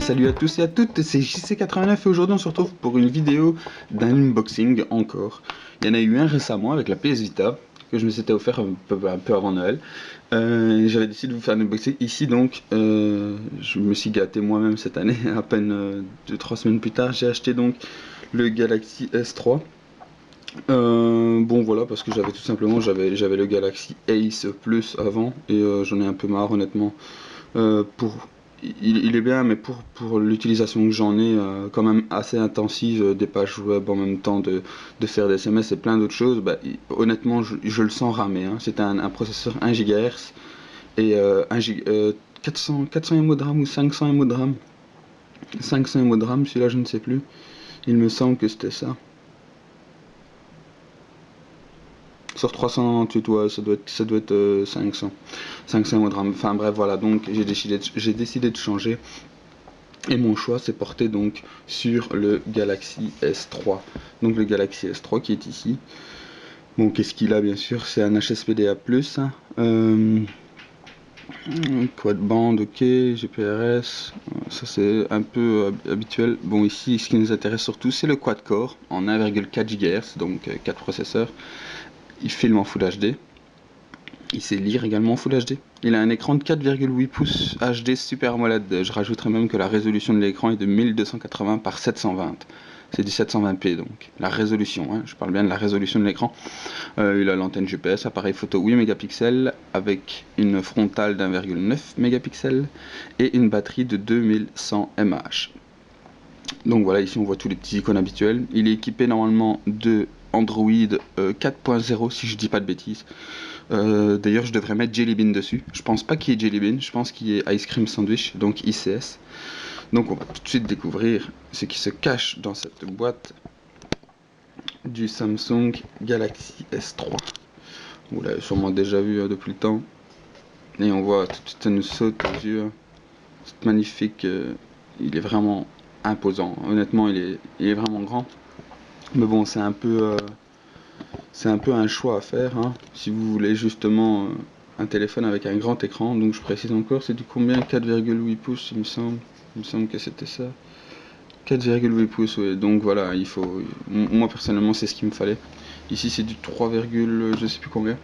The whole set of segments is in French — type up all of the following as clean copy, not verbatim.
Salut à tous et à toutes, c'est JC89 et aujourd'hui on se retrouve pour une vidéo d'un unboxing encore. Il y en a eu un récemment avec la PS Vita que je me s'étais offert un peu avant Noël. J'avais décidé de vous faire un unboxing ici donc je me suis gâté moi-même cette année, à peine 2-3 semaines plus tard j'ai acheté donc le Galaxy S3. Bon voilà, parce que j'avais tout simplement j'avais le Galaxy Ace Plus avant et j'en ai un peu marre honnêtement. Pour il est bien, mais pour l'utilisation que j'en ai, quand même assez intensive, des pages web en même temps, de faire des SMS et plein d'autres choses, bah, honnêtement, je le sens ramer. Hein. C'est un processeur 1 GHz et 400 MO de RAM ou 500 MO de RAM. 500 MO de RAM, celui-là, je ne sais plus. Il me semble que c'était ça. Sur 398, ouais, ça doit être 500 MO de RAM. Enfin bref, voilà, donc j'ai décidé de changer. Et mon choix s'est porté donc sur le Galaxy S3. Donc le Galaxy S3 qui est ici. Bon, qu'est-ce qu'il a bien sûr? C'est un HSPDA+. Quad band, ok, GPRS, ça c'est un peu habituel. Bon, ici, ce qui nous intéresse surtout, c'est le quad core en 1,4 GHz, donc 4 processeurs. Il filme en Full HD. Il sait lire également en Full HD. Il a un écran de 4,8 pouces HD Super AMOLED. Je rajouterais même que la résolution de l'écran est de 1280 par 720. C'est du 720p donc. La résolution, hein, je parle bien de la résolution de l'écran. Il a l'antenne GPS, appareil photo 8 mégapixels avec une frontale d'1,9 mégapixels et une batterie de 2100 mAh. Donc voilà, ici on voit tous les petits icônes habituels. Il est équipé normalement de Android 4.0 si je dis pas de bêtises. D'ailleurs je devrais mettre Jelly Bean dessus. Je pense pas qu'il y ait Jelly Bean, je pense qu'il y ait Ice Cream Sandwich, donc ICS. Donc on va tout de suite découvrir ce qui se cache dans cette boîte du Samsung Galaxy S3. Vous l'avez sûrement déjà vu depuis le temps. Et on voit tout de suite ça nous saute aux yeux. C'est magnifique, il est vraiment imposant. Honnêtement il est vraiment grand. Mais bon c'est un peu un choix à faire, hein. Si vous voulez justement un téléphone avec un grand écran, donc je précise encore, c'est du combien? 4,8 pouces il me semble que c'était ça. 4,8 pouces, oui, donc voilà, il faut, moi personnellement c'est ce qu'il me fallait. Ici c'est du 3, je sais plus combien.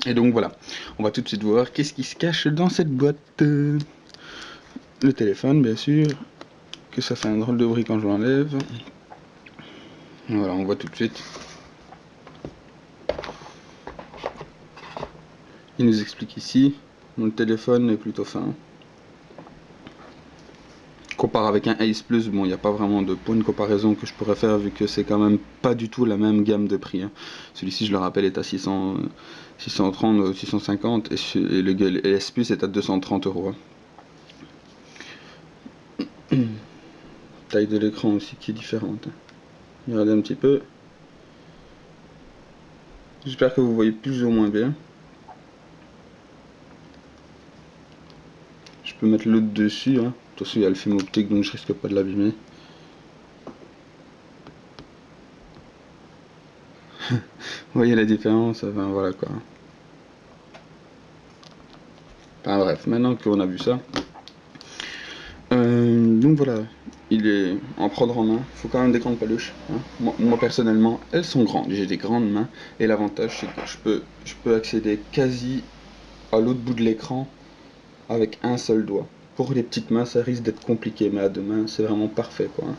Et donc voilà, on va tout de suite voir qu'est-ce qui se cache dans cette boîte. Le téléphone bien sûr, que ça fait un drôle de bruit quand je l'enlève. Voilà, on voit tout de suite. Il nous explique ici, mon téléphone est plutôt fin. Compare avec un Ace Plus, bon, il n'y a pas vraiment de point de comparaison que je pourrais faire vu que c'est quand même pas du tout la même gamme de prix. Hein. Celui-ci, je le rappelle, est à 630, 650 et le S Plus est à 230 euros. Hein. Taille de l'écran aussi qui est différente. Regardez un petit peu. J'espère que vous voyez plus ou moins bien. Je peux mettre l'autre dessus. Hein. De toute façon, il y a le film optique donc je risque pas de l'abîmer. Vous voyez la différence, enfin voilà quoi. Enfin bref, maintenant qu'on a vu ça. Donc voilà, il est en prendre en main. Il faut quand même des grandes paluches. Hein. Moi personnellement, elles sont grandes. J'ai des grandes mains et l'avantage c'est que je peux accéder quasi à l'autre bout de l'écran avec un seul doigt. Pour les petites mains, ça risque d'être compliqué, mais à deux mains, c'est vraiment parfait quoi. Hein.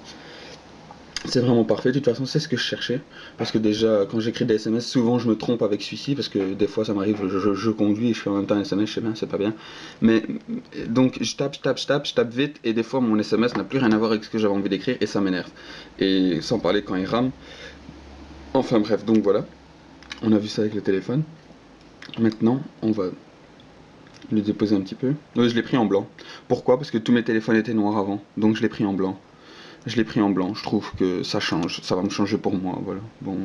C'est vraiment parfait, de toute façon c'est ce que je cherchais, parce que déjà quand j'écris des SMS, souvent je me trompe avec celui-ci, parce que des fois ça m'arrive, je conduis et je fais en même temps un SMS, je sais bien, c'est pas bien. Mais donc je tape vite, et des fois mon SMS n'a plus rien à voir avec ce que j'avais envie d'écrire, et ça m'énerve. Et sans parler quand il rame. Enfin bref, donc voilà, on a vu ça avec le téléphone. Maintenant on va le déposer un petit peu. Oui, je l'ai pris en blanc. Pourquoi? Parce que tous mes téléphones étaient noirs avant, donc je l'ai pris en blanc. Je l'ai pris en blanc, je trouve que ça change, ça va me changer pour moi, voilà. Bon,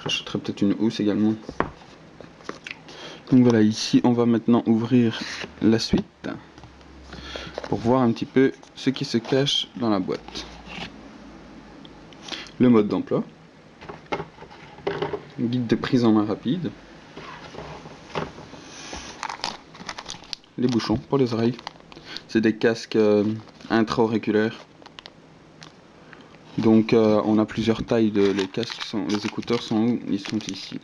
j'achèterai peut-être une housse également. Donc voilà, ici on va maintenant ouvrir la suite pour voir un petit peu ce qui se cache dans la boîte. Le mode d'emploi, guide de prise en main rapide, les bouchons pour les oreilles. C'est des casques intra-auriculaires. Donc on a plusieurs tailles de les casques les écouteurs sont où? Ils sont ici.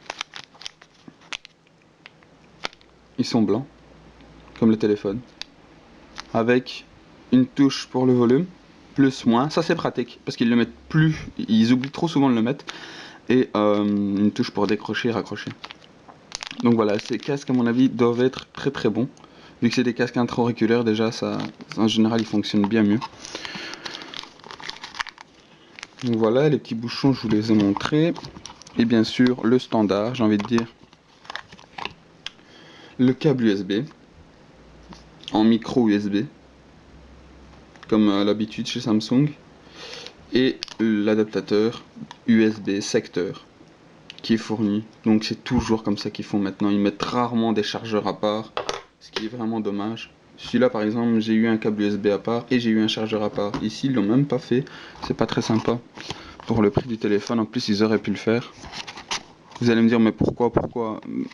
Ils sont blancs, comme le téléphone, avec une touche pour le volume, plus moins. Ça c'est pratique parce qu'ils le mettent plus, ils oublient trop souvent de le mettre, et une touche pour décrocher et raccrocher. Donc voilà, ces casques à mon avis doivent être très très bons. Vu que c'est des casques intra-auriculaires, déjà ça, en général, ils fonctionnent bien mieux. Donc voilà, les petits bouchons, je vous les ai montrés. Et bien sûr, le standard, j'ai envie de dire, le câble USB en micro USB, comme à l'habitude chez Samsung, et l'adaptateur USB secteur qui est fourni. Donc c'est toujours comme ça qu'ils font maintenant. Ils mettent rarement des chargeurs à part, ce qui est vraiment dommage. Celui-là par exemple, j'ai eu un câble USB à part et j'ai eu un chargeur à part. Ici ils l'ont même pas fait, c'est pas très sympa. Pour le prix du téléphone, en plus ils auraient pu le faire. Vous allez me dire mais pourquoi?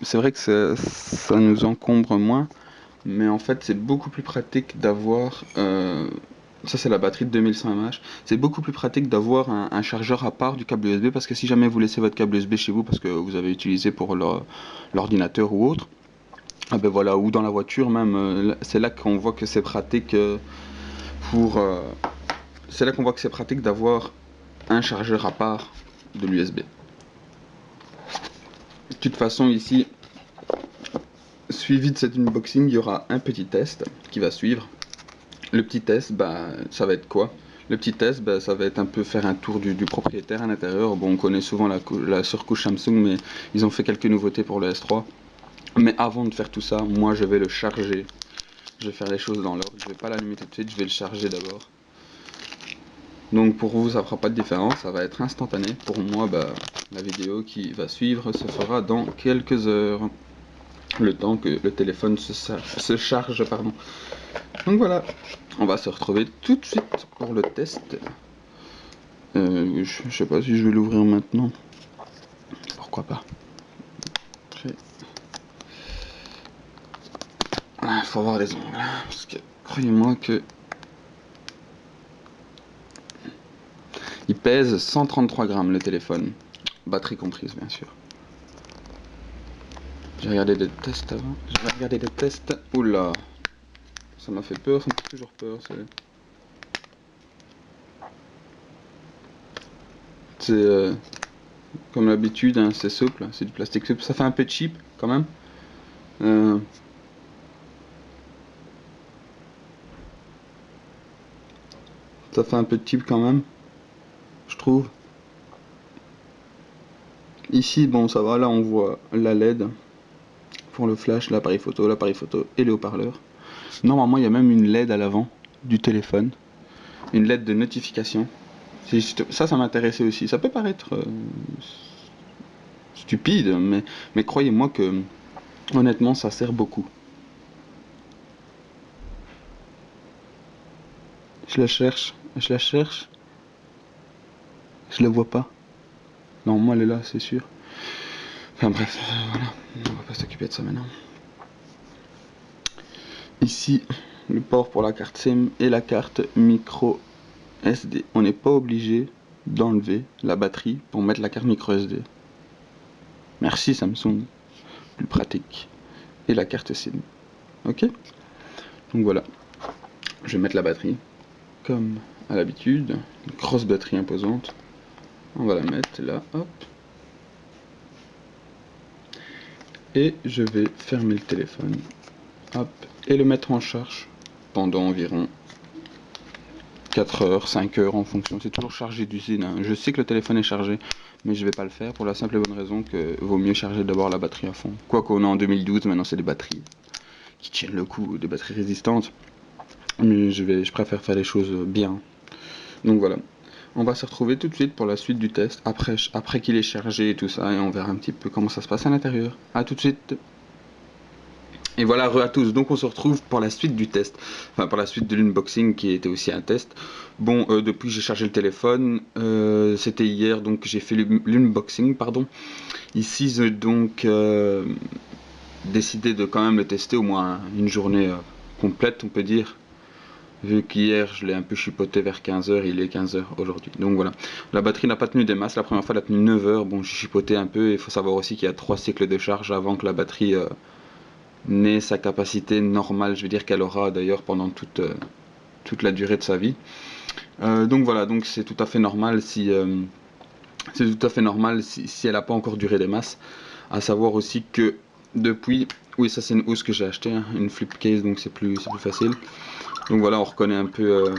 C'est vrai que ça nous encombre moins, mais en fait c'est beaucoup plus pratique d'avoir ça c'est la batterie de 2100 mAh. C'est beaucoup plus pratique d'avoir un chargeur à part du câble USB, parce que si jamais vous laissez votre câble USB chez vous parce que vous avez utilisé pour l'ordinateur ou autre, ah ben voilà, ou dans la voiture même, c'est là qu'on voit que c'est pratique c'est là qu'on voit que c'est pratique d'avoir un chargeur à part de l'USB. De toute façon ici, suivi de cet unboxing, il y aura un petit test qui va suivre. Le petit test, bah, ça va être quoi? Le petit test, bah, ça va être un peu faire un tour du propriétaire à l'intérieur. Bon, on connaît souvent la surcouche Samsung, mais ils ont fait quelques nouveautés pour le S3. Mais avant de faire tout ça, moi je vais le charger. Je vais faire les choses dans l'ordre. Je vais pas l'allumer tout de suite, je vais le charger d'abord. Donc pour vous, ça fera pas de différence, ça va être instantané. Pour moi, bah, la vidéo qui va suivre se fera dans quelques heures. Le temps que le téléphone se charge, pardon. Donc voilà, on va se retrouver tout de suite pour le test. Je sais pas si je vais l'ouvrir maintenant. Pourquoi pas. Faut avoir les ongles, parce que croyez-moi que il pèse 133 grammes le téléphone, batterie comprise bien sûr. J'ai regardé des tests avant. J'ai regardé des tests. Oula, ça m'a fait peur, ça me fait toujours peur. C'est comme d'habitude, hein, c'est souple, c'est du plastique souple. Ça fait un peu cheap quand même. Ça fait un peu cheap quand même, je trouve. Ici, bon, ça va, là on voit la LED pour le flash, l'appareil photo et le haut-parleur. Normalement, il y a même une LED à l'avant du téléphone, une LED de notification. Ça m'intéressait aussi. Ça peut paraître stupide, mais croyez-moi que honnêtement, ça sert beaucoup. Je la cherche, je la vois pas. Non, moi elle est là, c'est sûr. Enfin bref, voilà, on va pas s'occuper de ça maintenant. Ici, le port pour la carte SIM et la carte micro SD. On n'est pas obligé d'enlever la batterie pour mettre la carte micro SD. Merci Samsung, plus pratique. Et la carte SIM. Ok? Donc voilà, je vais mettre la batterie comme à l'habitude, une grosse batterie imposante. On va la mettre là, hop. Et je vais fermer le téléphone, hop, et le mettre en charge pendant environ 4 heures, 5 heures en fonction. C'est toujours chargé d'usine, hein. Je sais que le téléphone est chargé, mais je vais pas le faire pour la simple et bonne raison que vaut mieux charger d'abord la batterie à fond. Quoi qu'on est en 2012, maintenant c'est des batteries qui tiennent le coup, des batteries résistantes. Mais je préfère faire les choses bien. Donc voilà. On va se retrouver tout de suite pour la suite du test, après qu'il est chargé et tout ça, et on verra un petit peu comment ça se passe à l'intérieur. A tout de suite. Et voilà, à tous. Donc on se retrouve pour la suite du test, enfin pour la suite de l'unboxing qui était aussi un test. Bon, depuis j'ai chargé le téléphone, c'était hier, donc j'ai fait l'unboxing, pardon. Ici j'ai donc décidé de quand même le tester au moins une journée complète, on peut dire. Vu qu'hier je l'ai un peu chipoté vers 15h, il est 15h aujourd'hui. Donc voilà. La batterie n'a pas tenu des masses. La première fois elle a tenu 9h. Bon, j'ai chipoté un peu. Il faut savoir aussi qu'il y a 3 cycles de charge avant que la batterie n'ait sa capacité normale. Je veux dire qu'elle aura d'ailleurs pendant toute la durée de sa vie. Donc voilà, donc c'est tout à fait normal si elle n'a pas encore duré des masses. À savoir aussi que depuis, oui ça c'est une housse que j'ai acheté, hein, une flip case, donc c'est plus facile. Donc voilà, on reconnaît un peu.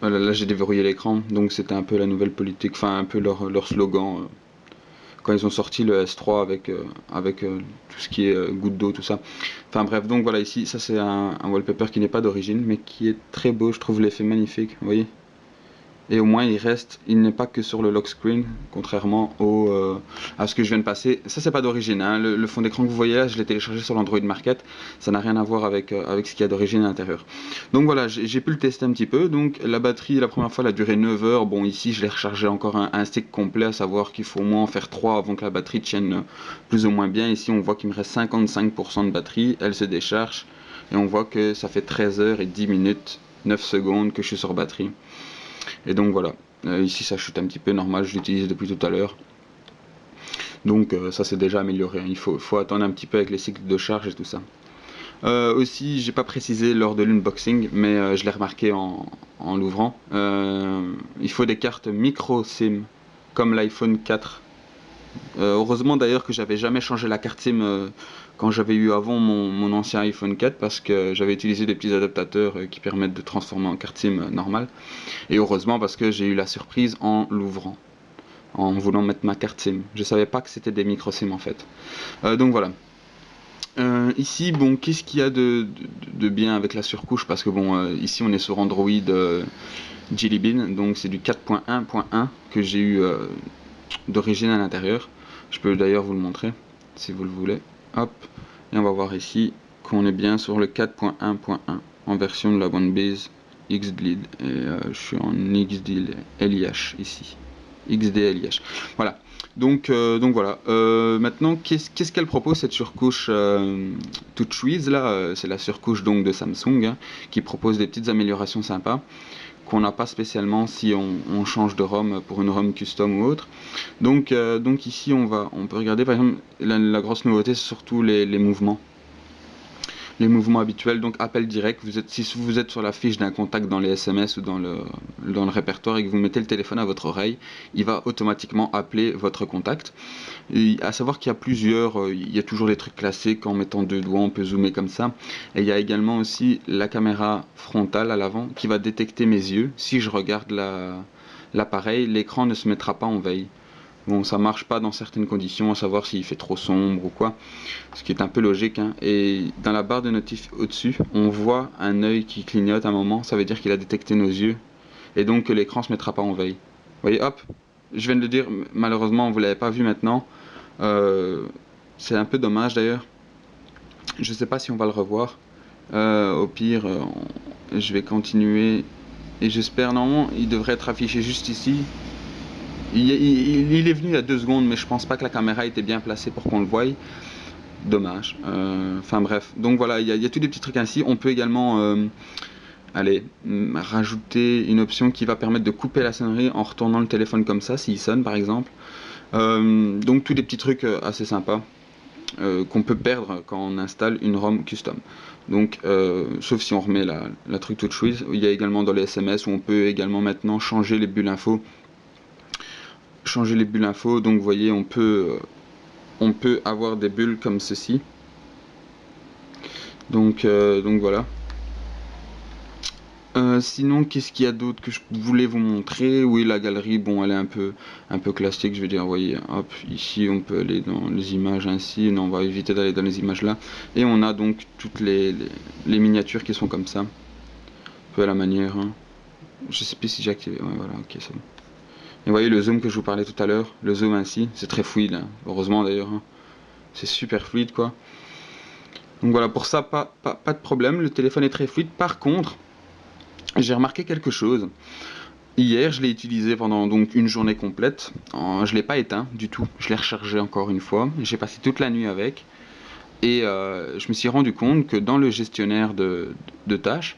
Voilà, là j'ai déverrouillé l'écran, donc c'était un peu la nouvelle politique, enfin un peu leur slogan. Quand ils ont sorti le S3 avec tout ce qui est goutte d'eau, tout ça. Enfin bref, donc voilà, ici, ça c'est un wallpaper qui n'est pas d'origine, mais qui est très beau, je trouve l'effet magnifique, vous voyez. Et au moins il n'est pas que sur le lock screen, contrairement à ce que je viens de passer. Ça c'est pas d'origine, hein. Le fond d'écran que vous voyez là, je l'ai téléchargé sur l'Android Market, ça n'a rien à voir avec ce qu'il y a d'origine à l'intérieur. Donc voilà, j'ai pu le tester un petit peu. Donc la batterie, la première fois, elle a duré 9 heures. Bon, ici je l'ai rechargé encore un stick complet, à savoir qu'il faut au moins en faire 3 avant que la batterie tienne plus ou moins bien. Ici on voit qu'il me reste 55% de batterie, elle se décharge, et on voit que ça fait 13 heures et 10 minutes, 9 secondes que je suis sur batterie. Et donc voilà, ici ça chute un petit peu, normal, je l'utilise depuis tout à l'heure. Donc ça c'est déjà amélioré, il faut attendre un petit peu avec les cycles de charge et tout ça. Aussi, j'ai pas précisé lors de l'unboxing, mais je l'ai remarqué en l'ouvrant. Il faut des cartes micro SIM, comme l'iPhone 4. Heureusement d'ailleurs que j'avais jamais changé la carte SIM quand j'avais eu avant mon ancien iPhone 4, parce que j'avais utilisé des petits adaptateurs qui permettent de transformer en carte SIM normale. Et heureusement parce que j'ai eu la surprise en l'ouvrant, en voulant mettre ma carte SIM. Je savais pas que c'était des micro SIM en fait. Donc voilà. Ici, bon, qu'est-ce qu'il y a de bien avec la surcouche? Parce que bon, ici on est sur Android Jelly Bean, donc c'est du 4.1.1 que j'ai eu d'origine à l'intérieur. Je peux d'ailleurs vous le montrer si vous le voulez. Hop, et on va voir ici qu'on est bien sur le 4.1.1 en version de la OneBase XDLIH. Et je suis en XDLIH ici. XDLIH. Voilà. Donc voilà. Maintenant, qu'est-ce qu'elle propose cette surcouche TouchWiz là c'est la surcouche donc de Samsung, hein, qui propose des petites améliorations sympas qu'on n'a pas spécialement si on change de ROM pour une ROM custom ou autre. Donc ici on peut regarder par exemple la grosse nouveauté, c'est surtout les mouvements. Les mouvements habituels, donc appel direct. Si vous êtes sur la fiche d'un contact dans les SMS ou dans le répertoire et que vous mettez le téléphone à votre oreille, il va automatiquement appeler votre contact. Et à savoir qu'il y a il y a toujours les trucs classiques, en mettant deux doigts on peut zoomer comme ça. Et il y a également aussi la caméra frontale à l'avant qui va détecter mes yeux. Si je regarde l'appareil, l'écran ne se mettra pas en veille. Bon, ça marche pas dans certaines conditions, à savoir s'il fait trop sombre ou quoi, ce qui est un peu logique, hein. Et dans la barre de notif au-dessus, on voit un œil qui clignote un moment, ça veut dire qu'il a détecté nos yeux, et donc que l'écran se mettra pas en veille. Vous voyez, hop, je viens de le dire, malheureusement vous l'avez pas vu maintenant, c'est un peu dommage d'ailleurs, je sais pas si on va le revoir, au pire, je vais continuer, et j'espère, normalement, il devrait être affiché juste ici. Il est venu il y a 2 secondes, mais je pense pas que la caméra était bien placée pour qu'on le voie. Dommage. Enfin bref. Donc voilà, il y a tous des petits trucs ainsi. On peut également rajouter une option qui va permettre de couper la sonnerie en retournant le téléphone comme ça, s'il sonne par exemple. Donc tous des petits trucs assez sympas qu'on peut perdre quand on installe une ROM custom. Donc, sauf si on remet la truc TouchWiz. Il y a également dans les SMS où on peut également maintenant changer les bulles info. Donc vous voyez, on peut avoir des bulles comme ceci. Donc voilà. Sinon, qu'est-ce qu'il y a d'autre que je voulais vous montrer? Oui, la galerie, bon, elle est un peu classique, je veux dire. Vous voyez, hop, ici, on peut aller dans les images ainsi. Non, on va éviter d'aller dans les images là. Et on a donc toutes les miniatures qui sont comme ça. Un peu à la manière, hein. Je sais plus si j'ai activé. Ouais, voilà, ok, c'est bon. Et vous voyez le zoom que je vous parlais tout à l'heure, le zoom ainsi, c'est très fluide, hein. Heureusement d'ailleurs, hein. C'est super fluide quoi. Donc voilà, pour ça, pas de problème, le téléphone est très fluide. Par contre, j'ai remarqué quelque chose. Hier, je l'ai utilisé pendant donc une journée complète. Je l'ai pas éteint du tout. Je l'ai rechargé encore une fois. J'ai passé toute la nuit avec. Et je me suis rendu compte que dans le gestionnaire de tâches,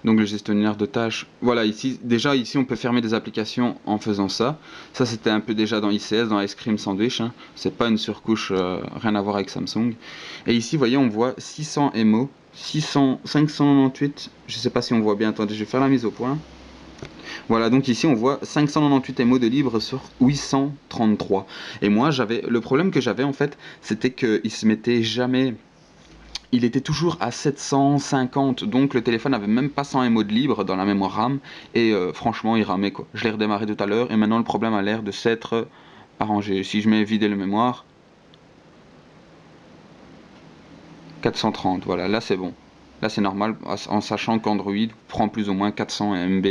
donc le gestionnaire de tâches, voilà, ici, déjà ici on peut fermer des applications en faisant ça. Ça c'était un peu déjà dans ICS, dans Ice Cream Sandwich, hein. C'est pas une surcouche, rien à voir avec Samsung. Et ici, vous voyez, on voit 600 MO, 600, 598, je sais pas si on voit bien, attendez, je vais faire la mise au point. Voilà, donc ici on voit 598 MO de libre sur 833. Et moi, le problème que j'avais en fait, c'était qu'il se mettait jamais, il était toujours à 750, donc le téléphone avait même pas 100 MO de libre dans la mémoire RAM, et franchement il ramait quoi. Je l'ai redémarré tout à l'heure, et maintenant le problème a l'air de s'être arrangé. Si je mets vider la mémoire, 430, voilà, là c'est bon. Là c'est normal, en sachant qu'Android prend plus ou moins 400 MB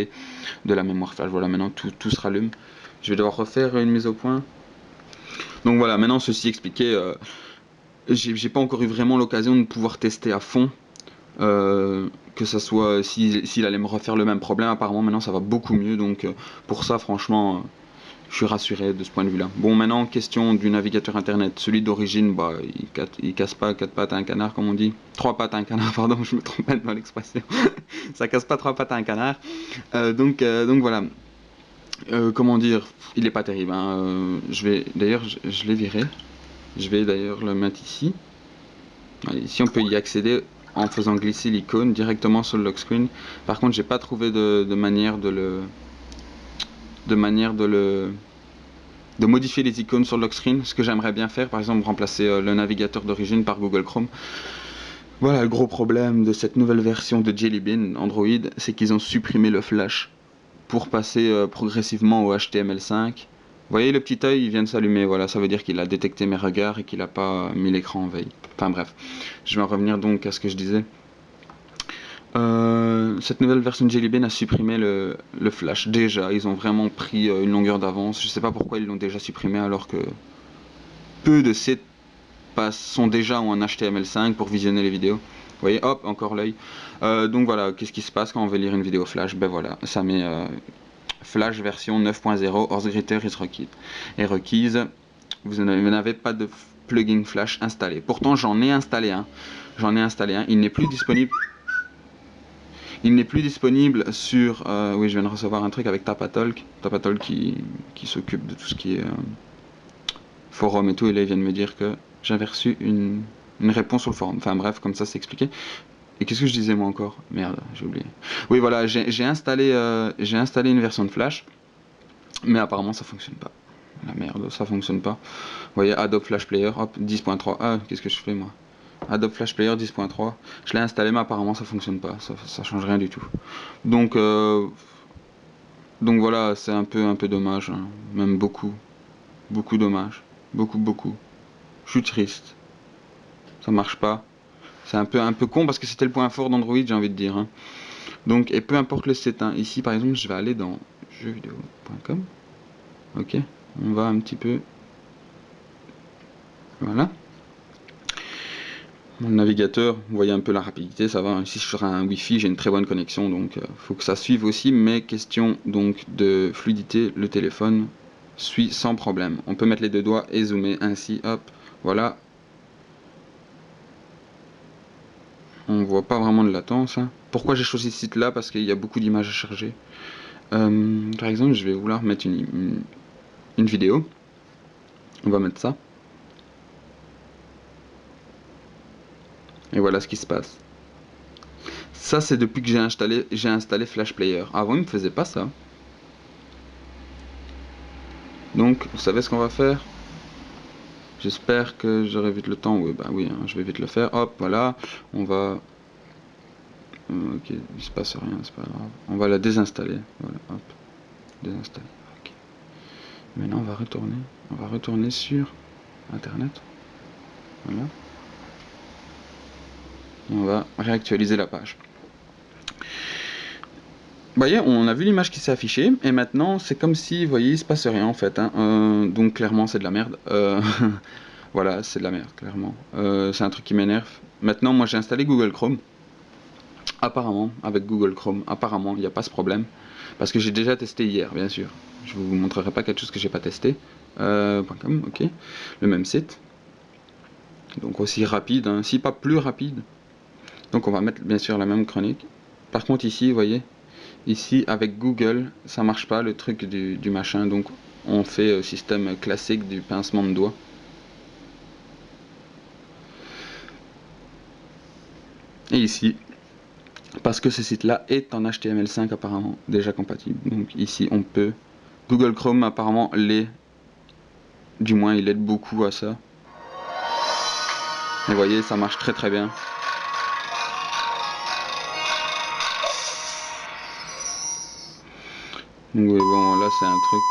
de la mémoire flash. Voilà, maintenant tout se rallume. Je vais devoir refaire une mise au point. Donc voilà, maintenant ceci expliqué, j'ai pas encore eu vraiment l'occasion de pouvoir tester à fond. Que ça soit s'il allait me refaire le même problème, apparemment maintenant ça va beaucoup mieux, donc pour ça franchement je suis rassuré de ce point de vue là. Bon, maintenant question du navigateur internet, celui d'origine, bah il casse pas quatre pattes à un canard comme on dit, trois pattes à un canard, pardon, je me trompe pas dans l'expression. Ça casse pas trois pattes à un canard. Donc voilà. Comment dire, il est pas terrible, hein. Je vais d'ailleurs je l'ai viré, je vais d'ailleurs le mettre ici. Allez, ici on peut y accéder en faisant glisser l'icône directement sur le lock screen. Par contre, j'ai pas trouvé de manière de modifier les icônes sur le lock screen. Ce que j'aimerais bien faire, par exemple, remplacer le navigateur d'origine par Google Chrome. Voilà, le gros problème de cette nouvelle version de Jelly Bean Android, c'est qu'ils ont supprimé le flash pour passer progressivement au HTML5. Vous voyez le petit œil, il vient de s'allumer, voilà, ça veut dire qu'il a détecté mes regards et qu'il n'a pas mis l'écran en veille. Enfin bref, je vais en revenir donc à ce que je disais. Cette nouvelle version de Jelly Bean a supprimé le flash. Déjà, ils ont vraiment pris une longueur d'avance. Je sais pas pourquoi ils l'ont déjà supprimé alors que peu de sites sont déjà en HTML5 pour visionner les vidéos. Vous voyez, hop, encore l'œil. Donc voilà, qu'est-ce qui se passe quand on veut lire une vidéo flash? Ben voilà, ça met flash version 9.0, Horse est requise. Vous n'avez pas de plugin flash installé. Pourtant, j'en ai installé un. Il n'est plus disponible. Il n'est plus disponible sur... oui, je viens de recevoir un truc avec Tapatalk. Tapatalk qui s'occupe de tout ce qui est forum et tout. Et là, ils viennent me dire que j'avais reçu une réponse sur le forum. Enfin bref, comme ça, c'est expliqué. Et qu'est-ce que je disais moi encore? Merde, j'ai oublié. Oui, voilà, j'ai installé une version de Flash. Mais apparemment, ça fonctionne pas. La merde, ça fonctionne pas. Vous voyez, Adobe Flash Player, hop, 10.3. Ah, qu'est-ce que je fais moi? Adobe Flash Player 10.3. Je l'ai installé, mais apparemment ça fonctionne pas. Ça change rien du tout. Donc, donc voilà, c'est un peu dommage, hein. Même beaucoup dommage. Beaucoup. Je suis triste. Ça marche pas. C'est un peu con parce que c'était le point fort d'Android, j'ai envie de dire, hein. Donc, et peu importe le site, hein. Ici par exemple, je vais aller dans jeuxvideo.com. Ok, on va un petit peu. Voilà. Mon navigateur, vous voyez un peu la rapidité, ça va. Ici sur un Wi-Fi, j'ai une très bonne connexion, donc faut que ça suive aussi. Mais question donc de fluidité, le téléphone suit sans problème. On peut mettre les deux doigts et zoomer ainsi, hop, voilà. On voit pas vraiment de latence, hein. Pourquoi j'ai choisi ce site-là? Parce qu'il y a beaucoup d'images à charger. Par exemple, je vais vouloir mettre une vidéo. On va mettre ça. Et voilà ce qui se passe. Ça, c'est depuis que j'ai installé Flash Player. Avant, il ne me faisait pas ça. Donc, vous savez ce qu'on va faire? J'espère que j'aurai vite le temps. Oui, bah oui, hein, je vais vite le faire. Hop, voilà. On va... ok, il se passe rien, c'est pas grave. On va la désinstaller. Voilà, hop. Désinstaller. Ok. Maintenant, on va retourner. On va retourner sur Internet. Voilà. Et on va réactualiser la page. Vous voyez, on a vu l'image qui s'est affichée, et maintenant c'est comme si, vous voyez, il se passe rien en fait, hein. Donc clairement c'est de la merde. Voilà, c'est de la merde, clairement. C'est un truc qui m'énerve. Maintenant, moi j'ai installé Google Chrome. Apparemment, avec Google Chrome, apparemment, il n'y a pas ce problème. Parce que j'ai déjà testé hier, bien sûr. Je vous montrerai pas quelque chose que j'ai pas testé. .com, ok. Le même site. donc aussi rapide, hein, si pas plus rapide. Donc on va mettre bien sûr la même chronique. Par contre ici, vous voyez, ici avec Google, ça marche pas le truc du machin, donc on fait système classique du pincement de doigts. Et ici, parce que ce site-là est en HTML5 apparemment déjà compatible. Donc ici on peut. Google Chrome apparemment l'est. Du moins il aide beaucoup à ça. Et vous voyez, ça marche très très bien. Donc oui, bon là c'est un truc.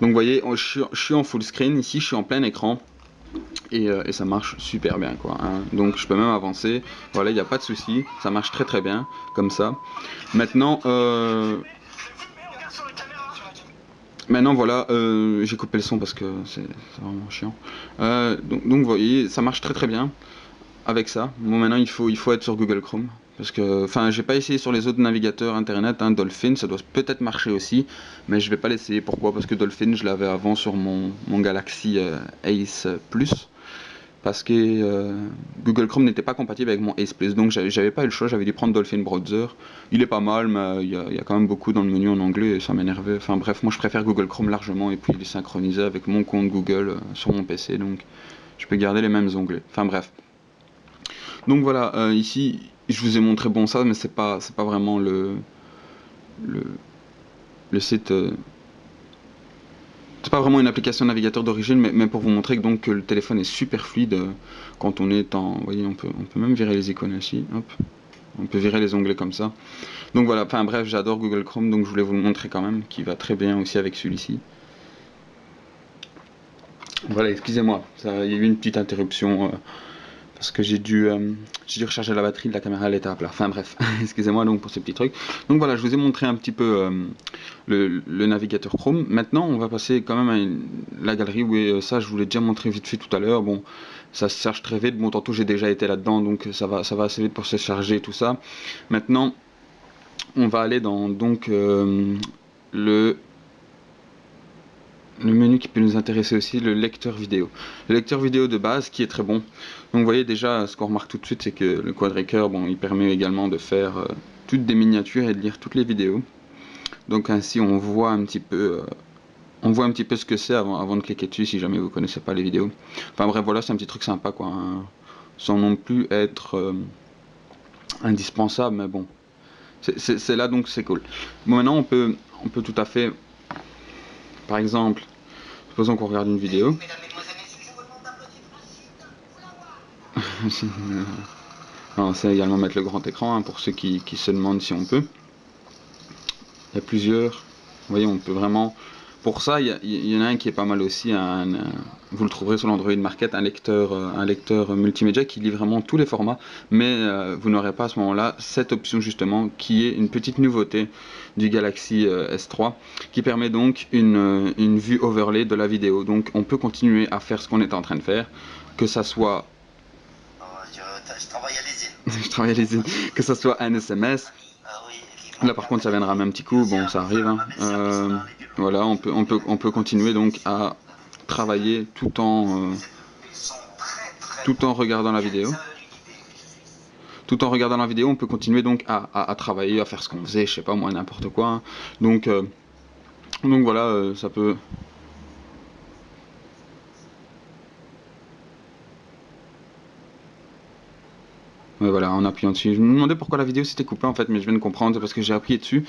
Donc vous voyez, je suis en full screen, ici je suis en plein écran. Et ça marche super bien quoi, hein. Donc je peux même avancer, voilà, il n'y a pas de souci, ça marche très très bien comme ça. Maintenant voilà, j'ai coupé le son parce que c'est vraiment chiant. Donc vous voyez, ça marche très très bien avec ça. Bon, maintenant il faut être sur Google Chrome. Parce que, enfin, j'ai pas essayé sur les autres navigateurs internet, hein, Dolphin, ça doit peut-être marcher aussi, mais je vais pas l'essayer. Pourquoi? Parce que Dolphin, je l'avais avant sur mon Galaxy Ace Plus, parce que Google Chrome n'était pas compatible avec mon Ace Plus, donc j'avais pas eu le choix, j'avais dû prendre Dolphin Browser. Il est pas mal, mais il y a quand même beaucoup dans le menu en anglais et ça m'énervait. Enfin bref, moi je préfère Google Chrome largement, et puis il est synchronisé avec mon compte Google sur mon PC, donc je peux garder les mêmes onglets. Enfin bref. Donc voilà, ici je vous ai montré bon ça, mais c'est pas vraiment le, le site. C'est pas vraiment une application navigateur d'origine, mais pour vous montrer que, donc, que le téléphone est super fluide quand on est en. Vous voyez, on peut même virer les icônes ici. Hop. On peut virer les onglets comme ça. Donc voilà, enfin bref, j'adore Google Chrome, donc je voulais vous le montrer quand même, qui va très bien aussi avec celui-ci. Voilà, excusez-moi, il y a eu une petite interruption. Parce que j'ai dû recharger la batterie de la caméra, elle était à plat. Enfin bref, excusez-moi donc pour ce petit truc. Donc voilà, je vous ai montré un petit peu le navigateur Chrome. Maintenant, on va passer quand même à la galerie. Oui, ça, je vous l'ai déjà montré vite fait tout à l'heure. Bon, ça se charge très vite. Bon, tantôt j'ai déjà été là-dedans, donc ça va assez vite pour se charger tout ça. Maintenant, on va aller dans donc le menu qui peut nous intéresser aussi, le lecteur vidéo. Le lecteur vidéo de base qui est très bon. Donc vous voyez déjà, ce qu'on remarque tout de suite, c'est que le quadricœur, bon, il permet également de faire toutes des miniatures et de lire toutes les vidéos. Donc ainsi on voit un petit peu ce que c'est avant de cliquer dessus, si jamais vous connaissez pas les vidéos. Enfin bref, voilà, c'est un petit truc sympa quoi, hein, sans non plus être indispensable, mais bon, c'est là, donc c'est cool. Bon, maintenant on peut tout à fait, par exemple, supposons qu'on regarde une vidéo. On sait également mettre le grand écran, hein, pour ceux qui se demandent si on peut. Il y a plusieurs. Vous voyez, on peut vraiment. Pour ça, il y en a un qui est pas mal aussi. Vous le trouverez sur l'Android Market, un lecteur multimédia qui lit vraiment tous les formats. Mais vous n'aurez pas à ce moment-là cette option justement qui est une petite nouveauté du Galaxy S3 qui permet donc une vue overlay de la vidéo. Donc on peut continuer à faire ce qu'on est en train de faire, que ça soit. Je travaille à l'usine. Que ça soit un SMS. Là par contre ça viendra même un petit coup, bon ça arrive, hein. Voilà, on peut continuer donc à travailler tout en regardant la vidéo. Tout en regardant la vidéo, on peut continuer donc à travailler, à faire ce qu'on faisait, je sais pas moi, n'importe quoi, hein. Donc voilà, ça peut. Ouais, voilà, en appuyant dessus. Je me demandais pourquoi la vidéo s'était coupée en fait, mais je viens de comprendre, parce que j'ai appuyé dessus.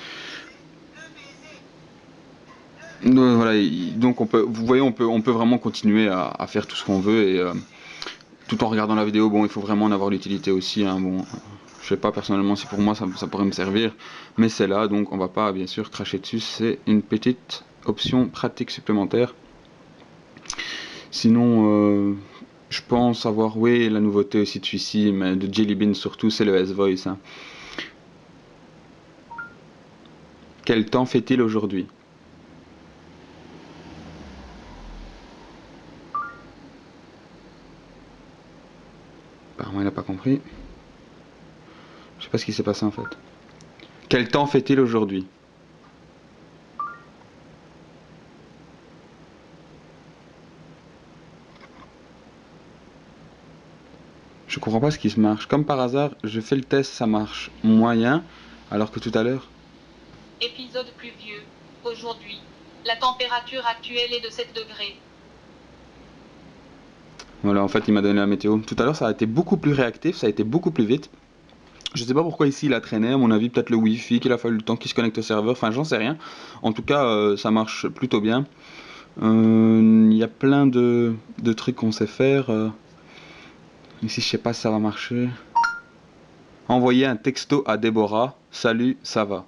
Voilà, donc vous voyez, on peut vraiment continuer à faire tout ce qu'on veut, et tout en regardant la vidéo. Bon, il faut vraiment en avoir l'utilité aussi, hein. Bon, je sais pas personnellement si pour moi ça pourrait me servir, mais c'est là, donc on va pas bien sûr cracher dessus. C'est une petite option pratique supplémentaire. Sinon, je pense avoir, oui, la nouveauté aussi de celui-ci, mais de Jelly Bean surtout, c'est le S-Voice, hein. Quel temps fait-il aujourd'hui? Apparemment il n'a pas compris. Je sais pas ce qui s'est passé en fait. Quel temps fait-il aujourd'hui? Je comprends pas ce qui se marche. Comme par hasard, je fais le test, ça marche moyen, alors que tout à l'heure... Épisode pluvieux. Aujourd'hui, la température actuelle est de 7 degrés. Voilà, en fait, il m'a donné la météo. Tout à l'heure, ça a été beaucoup plus réactif, ça a été beaucoup plus vite. Je sais pas pourquoi ici il a traîné, à mon avis, peut-être le Wi-Fi, qu'il a fallu le temps qu'il se connecte au serveur, enfin, j'en sais rien. En tout cas, ça marche plutôt bien. Il y a plein de trucs qu'on sait faire. Ici, je sais pas si ça va marcher. Envoyer un texto à Déborah. Salut, ça va.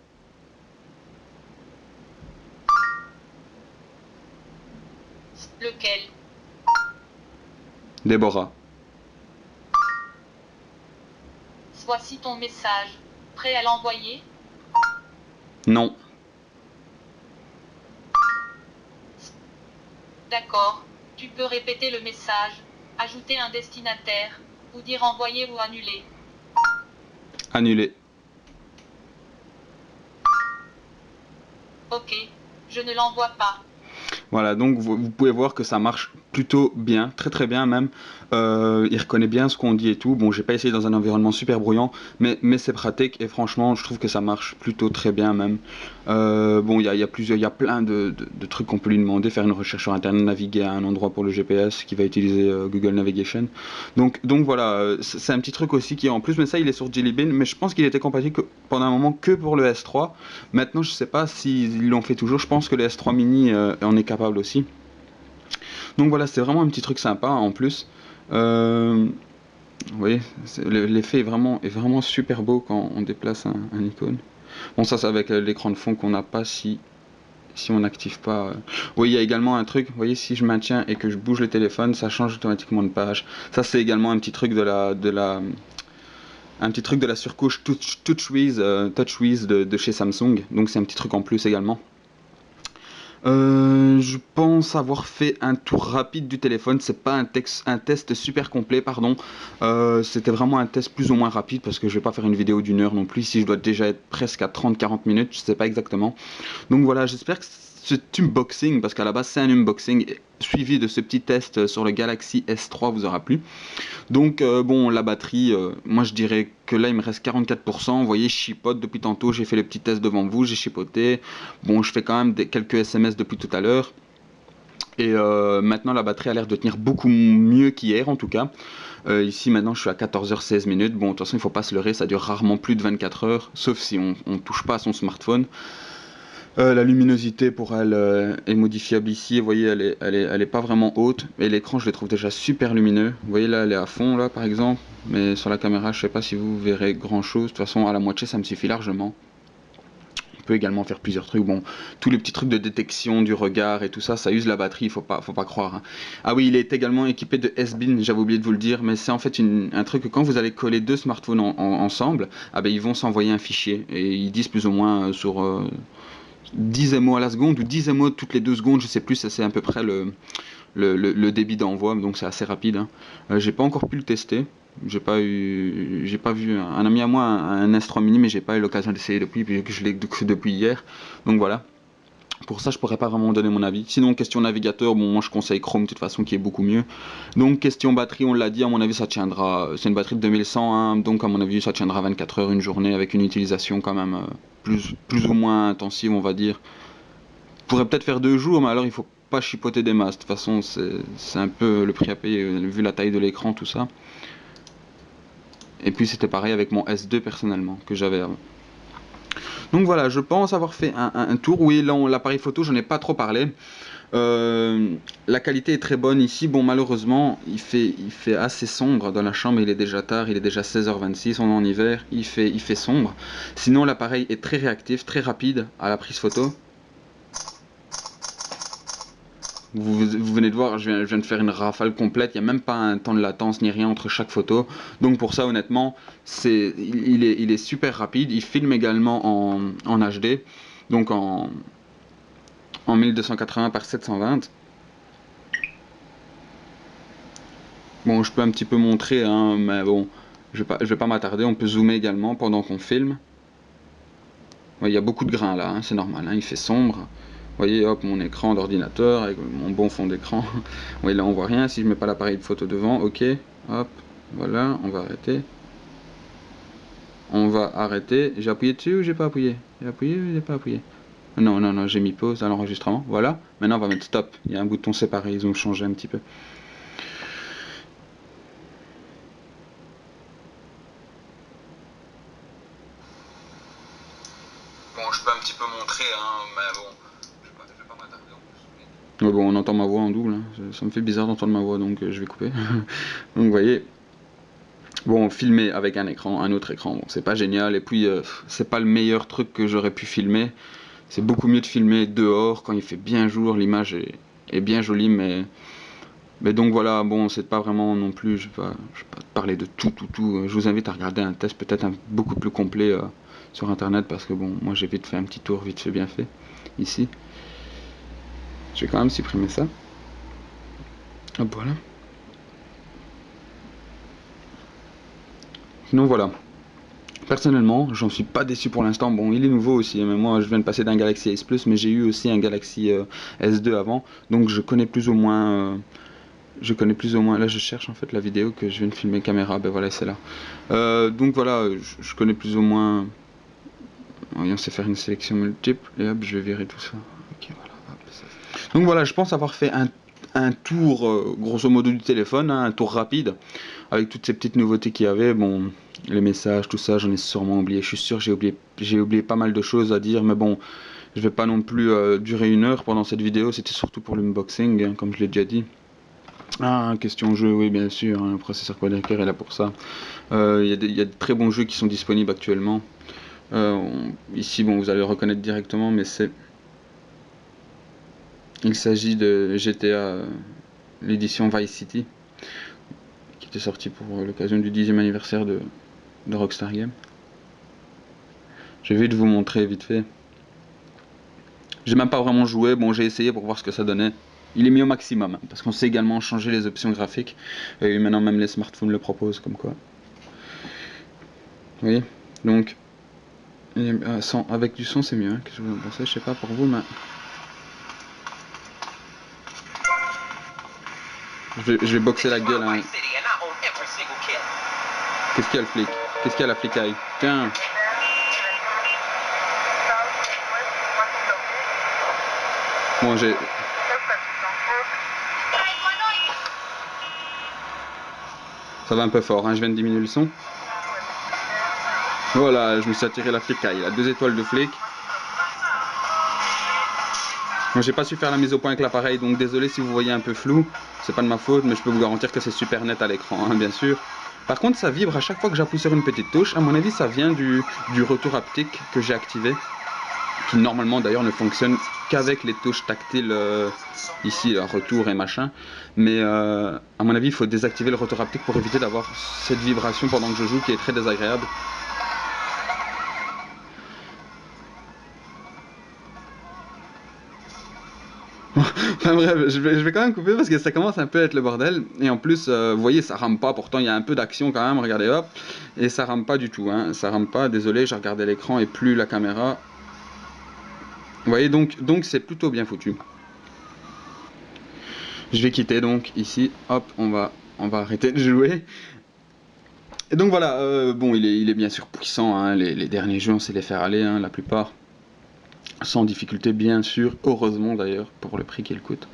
Lequel? Déborah. Voici ton message. Prêt à l'envoyer? Non. D'accord. Tu peux répéter le message, ajouter un destinataire, ou dire envoyer ou annuler. Annulé. Ok. Je ne l'envoie pas. Voilà, donc vous pouvez voir que ça marche plutôt bien, très très bien même. Il reconnaît bien ce qu'on dit et tout. Bon, j'ai pas essayé dans un environnement super bruyant, mais c'est pratique et franchement, je trouve que ça marche plutôt très bien même. Bon, il y a plein de trucs qu'on peut lui demander, faire une recherche sur internet, naviguer à un endroit pour le GPS qui va utiliser Google Navigation. Donc voilà, c'est un petit truc aussi qui est en plus, mais ça il est sur Jelly Bean, mais je pense qu'il était compatible pendant un moment que pour le S3. Maintenant, je sais pas s'ils l'ont fait toujours. Je pense que le S3 Mini en est capable aussi. Donc voilà, c'est vraiment un petit truc sympa en plus. Vous voyez, l'effet est vraiment super beau quand on déplace un icône. Bon, ça c'est avec l'écran de fond qu'on n'a pas si on n'active pas. Oui, il y a également un truc, vous voyez, si je maintiens et que je bouge le téléphone, ça change automatiquement de page. Ça c'est également un petit truc un petit truc de la surcouche TouchWiz de chez Samsung. Donc c'est un petit truc en plus également. Je pense avoir fait un tour rapide du téléphone. C'est pas un test super complet, pardon. C'était vraiment un test plus ou moins rapide parce que je vais pas faire une vidéo d'une heure non plus. Si je dois déjà être presque à 30-40 minutes, je sais pas exactement. Donc voilà, j'espère que cet unboxing, parce qu'à la base c'est un unboxing suivi de ce petit test sur le Galaxy S3 vous aura plu. Donc bon, la batterie, moi je dirais que là il me reste 44%. Vous voyez, je chipote depuis tantôt, j'ai fait le petit test devant vous, j'ai chipoté. Bon, je fais quand même quelques SMS depuis tout à l'heure. Et maintenant la batterie a l'air de tenir beaucoup mieux qu'hier en tout cas. Ici maintenant je suis à 14h16 minutes. Bon, de toute façon il ne faut pas se leurrer, ça dure rarement plus de 24 heures, sauf si on ne touche pas à son smartphone. La luminosité pour elle est modifiable ici, vous voyez elle est pas vraiment haute, et l'écran je le trouve déjà super lumineux, vous voyez là elle est à fond là par exemple, mais sur la caméra je sais pas si vous verrez grand chose, de toute façon à la moitié ça me suffit largement. On peut également faire plusieurs trucs, bon, tous les petits trucs de détection du regard et tout ça, ça use la batterie, faut pas croire. Hein. Ah oui, il est également équipé de S-Bin, j'avais oublié de vous le dire, mais c'est en fait un truc que quand vous allez coller deux smartphones ensemble, ah ben ils vont s'envoyer un fichier, et ils disent plus ou moins sur 10 émos à la seconde ou 10 émos toutes les 2 secondes, je sais plus, c'est à peu près le débit d'envoi, donc c'est assez rapide. Hein. J'ai pas encore pu le tester, j'ai pas vu un ami à moi un S3 mini, mais j'ai pas eu l'occasion d'essayer depuis, vu que je l'ai depuis hier, donc voilà. Pour ça, je pourrais pas vraiment donner mon avis. Sinon, question navigateur, bon, moi je conseille Chrome de toute façon qui est beaucoup mieux. Donc, question batterie, on l'a dit, à mon avis, ça tiendra. C'est une batterie de 2100, hein, donc à mon avis, ça tiendra 24 heures, une journée, avec une utilisation quand même plus ou moins intensive, on va dire. Pourrait peut-être faire 2 jours, mais alors il faut pas chipoter des masses. De toute façon, c'est un peu le prix à payer, vu la taille de l'écran, tout ça. Et puis, c'était pareil avec mon S2 personnellement, que j'avais avant. Donc voilà, je pense avoir fait un tour. Oui, là, l'appareil photo, je n'ai pas trop parlé. La qualité est très bonne ici. Bon, malheureusement, il fait assez sombre dans la chambre. Il est déjà tard, il est déjà 16h26, on est en hiver. Il fait sombre. Sinon, l'appareil est très réactif, très rapide à la prise photo. Vous venez de voir, je viens de faire une rafale complète, il n'y a même pas un temps de latence ni rien entre chaque photo. Donc pour ça, honnêtement, il est super rapide. Il filme également en HD, donc en 1280 par 720. Bon, je peux un petit peu montrer, hein, mais bon, je vais pas m'attarder. On peut zoomer également pendant qu'on filme. Il y a beaucoup de grains là, hein, c'est normal, hein, il fait sombre. Vous voyez, hop, mon écran d'ordinateur avec mon bon fond d'écran. Oui, là on voit rien si je mets pas l'appareil de photo devant. Ok, hop, Voilà, on va arrêter. On va arrêter. J'ai appuyé dessus ou j'ai pas appuyé? J'ai appuyé ou j'ai pas appuyé? Non, non, non, j'ai mis pause à l'enregistrement. Voilà. Maintenant, on va mettre stop. Il y a un bouton séparé. Ils ont changé un petit peu. Bon, je peux un petit peu montrer, hein, mais bon, je vais pas m'attarder en plus. Ouais, bon, on entend ma voix en double. Hein. Ça me fait bizarre d'entendre ma voix, donc je vais couper. Donc, vous voyez. Bon, filmer avec un écran, un autre écran, bon, c'est pas génial. Et puis, c'est pas le meilleur truc que j'aurais pu filmer. C'est beaucoup mieux de filmer dehors quand il fait bien jour. L'image est bien jolie, mais donc voilà, bon, c'est pas vraiment non plus. Je vais pas parler de tout. Je vous invite à regarder un test peut-être beaucoup plus complet sur internet parce que bon, moi j'ai vite fait un petit tour, vite fait, bien fait ici. Je vais quand même supprimer ça. Hop, voilà. Sinon voilà. Personnellement, j'en suis pas déçu pour l'instant. Bon, il est nouveau aussi, mais moi je viens de passer d'un Galaxy S Plus, mais j'ai eu aussi un Galaxy S2 avant, donc je connais plus ou moins. Là je cherche en fait la vidéo que je viens de filmer caméra, ben voilà, c'est là. Donc voilà, je connais plus ou moins. On sait faire une sélection multiple, et hop, je vais virer tout ça. Ok, voilà, hop, ça. Donc voilà, je pense avoir fait un tour, grosso modo, du téléphone, hein, un tour rapide, avec toutes ces petites nouveautés qu'il y avait. Bon, les messages, tout ça, j'en ai sûrement oublié. Je suis sûr, j'ai oublié pas mal de choses à dire, mais bon, je vais pas non plus durer 1 heure pendant cette vidéo. C'était surtout pour l'unboxing, hein, comme je l'ai déjà dit. Ah, question jeu, oui, bien sûr, hein, le processeur Quadricare est là pour ça. Il y a de très bons jeux qui sont disponibles actuellement. Ici, bon, vous allez le reconnaître directement, mais il s'agit de GTA, l'édition Vice City, qui était sortie pour l'occasion du 10e anniversaire de Rockstar Games. Je vais vite vous montrer vite fait. J'ai même pas vraiment joué, bon, j'ai essayé pour voir ce que ça donnait. Il est mis au maximum, hein, parce qu'on sait également changer les options graphiques. Et maintenant, même les smartphones le proposent, comme quoi. Vous voyez? Donc, avec du son, c'est mieux. Hein, que je vous en pensez, je sais pas pour vous, mais. Je vais boxer la gueule. Hein. Qu'est-ce qu'il y a le flic? Qu'est-ce qu'il y a la flicaille? Tiens. Bon, j'ai. Ça va un peu fort, hein, je viens de diminuer le son. Voilà, je me suis attiré la flicaille, là, 2 étoiles de flic. Moi j'ai pas su faire la mise au point avec l'appareil, donc désolé si vous voyez un peu flou, c'est pas de ma faute, mais je peux vous garantir que c'est super net à l'écran, hein, bien sûr. Par contre ça vibre à chaque fois que j'appuie sur une petite touche, à mon avis ça vient du retour haptique que j'ai activé, qui normalement d'ailleurs ne fonctionne qu'avec les touches tactiles ici, retour et machin, mais à mon avis il faut désactiver le retour haptique pour éviter d'avoir cette vibration pendant que je joue qui est très désagréable. Enfin bref, je vais quand même couper parce que ça commence un peu à être le bordel. Et en plus, vous voyez, ça rame pas. Pourtant, il y a un peu d'action quand même. Regardez, hop. Et ça rame pas du tout. Hein. Ça rame pas. Désolé, j'ai regardé l'écran et plus la caméra. Vous voyez, donc c'est plutôt bien foutu. Je vais quitter donc ici. Hop, on va arrêter de jouer. Et donc voilà, bon, il est bien sûr puissant. Hein. Les derniers jeux, on sait les faire aller, hein, la plupart. Sans difficulté, bien sûr. Heureusement d'ailleurs, pour le prix qu'il coûte.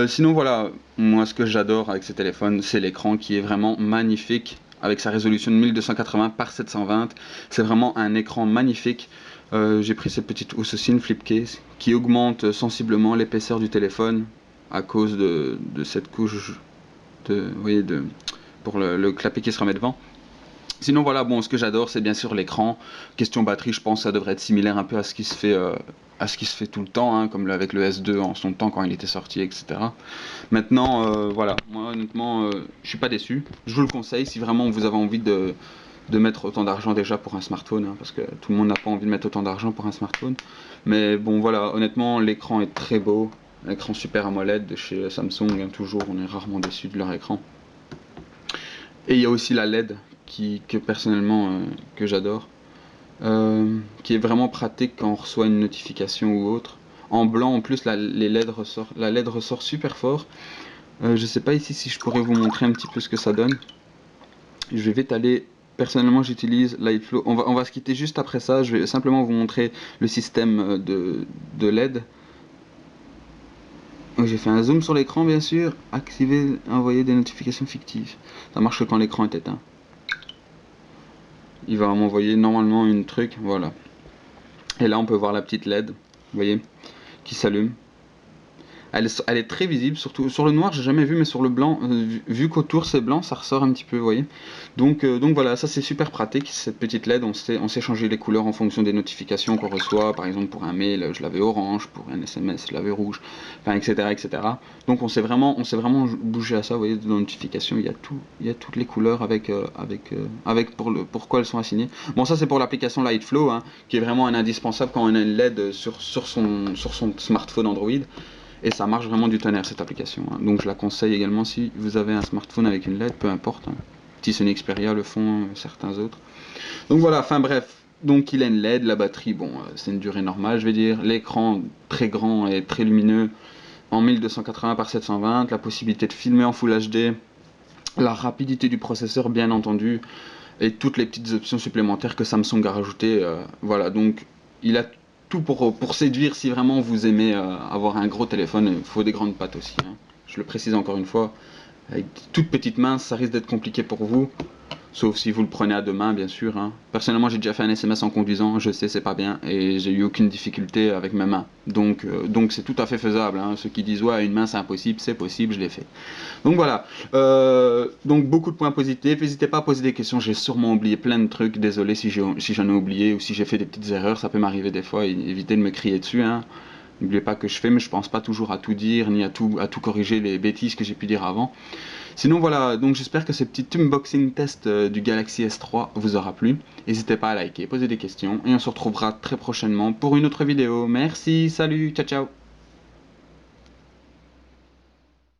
Sinon voilà, moi ce que j'adore avec ce téléphone, c'est l'écran qui est vraiment magnifique, avec sa résolution de 1280 par 720. C'est vraiment un écran magnifique. J'ai pris cette petite housse aussi, une flip case, qui augmente sensiblement l'épaisseur du téléphone à cause de cette couche vous voyez, pour le clapet qui se remet devant. Sinon voilà, bon, ce que j'adore c'est bien sûr l'écran. Question batterie, je pense que ça devrait être similaire un peu à ce qui se fait tout le temps, hein, comme avec le S2 en son temps quand il était sorti, etc. Maintenant, voilà, moi honnêtement, je suis pas déçu. Je vous le conseille si vraiment vous avez envie de mettre autant d'argent déjà pour un smartphone, hein, parce que tout le monde n'a pas envie de mettre autant d'argent pour un smartphone. Mais bon voilà, honnêtement, l'écran est très beau. L'écran Super AMOLED de chez Samsung, hein, toujours, on est rarement déçu de leur écran. Et il y a aussi la LED que personnellement que j'adore, qui est vraiment pratique quand on reçoit une notification ou autre. En blanc en plus la LED ressort super fort. Je sais pas ici si je pourrais vous montrer un petit peu ce que ça donne. Je vais t'aller. Personnellement, j'utilise Lightflow. On va se quitter juste après ça. Je vais simplement vous montrer le système de LED. J'ai fait un zoom sur l'écran, bien sûr. Activer, envoyer des notifications fictives. Ça marche quand l'écran est éteint. Il va m'envoyer normalement une truc, voilà. Et là, on peut voir la petite LED, vous voyez, qui s'allume. Elle est très visible, surtout sur le noir, j'ai jamais vu, mais sur le blanc, vu qu'autour c'est blanc, ça ressort un petit peu, vous voyez. Donc voilà, ça c'est super pratique, cette petite LED, on sait changer les couleurs en fonction des notifications qu'on reçoit. Par exemple, pour un mail, je l'avais orange, pour un SMS, je l'avais rouge, enfin, etc., etc. Donc on sait vraiment bouger à ça, vous voyez, dans les notifications, il y a toutes les couleurs avec pourquoi elles sont assignées. Bon, ça c'est pour l'application Lightflow, hein, qui est vraiment un indispensable quand on a une LED sur son smartphone Android. Et ça marche vraiment du tonnerre cette application, hein. Donc je la conseille également si vous avez un smartphone avec une LED, peu importe, hein. Petit Sony Xperia le font, certains autres. Donc voilà, enfin bref, donc il a une LED, la batterie, bon, c'est une durée normale je vais dire, l'écran très grand et très lumineux en 1280 par 720, la possibilité de filmer en Full HD, la rapidité du processeur bien entendu, et toutes les petites options supplémentaires que Samsung a rajoutées, voilà, donc il a tout pour séduire. Si vraiment vous aimez avoir un gros téléphone, il faut des grandes pattes aussi, hein. Je le précise encore une fois, avec toutes petites mains, ça risque d'être compliqué pour vous. Sauf si vous le prenez à deux mains, bien sûr, hein. Personnellement, j'ai déjà fait un SMS en conduisant, je sais, c'est pas bien, et j'ai eu aucune difficulté avec mes mains. Donc c'est tout à fait faisable, hein. Ceux qui disent ouais, une main c'est impossible, c'est possible, je l'ai fait. Donc voilà, donc beaucoup de points positifs. N'hésitez pas à poser des questions, j'ai sûrement oublié plein de trucs. Désolé si j'en ai oublié ou si j'ai fait des petites erreurs, ça peut m'arriver des fois. Évitez de me crier dessus, hein. N'oubliez pas que je fais, mais je pense pas toujours à tout dire, ni à tout corriger les bêtises que j'ai pu dire avant. Sinon voilà, donc j'espère que ce petit unboxing test du Galaxy S3 vous aura plu. N'hésitez pas à liker, poser des questions, et on se retrouvera très prochainement pour une autre vidéo. Merci, salut, ciao ciao.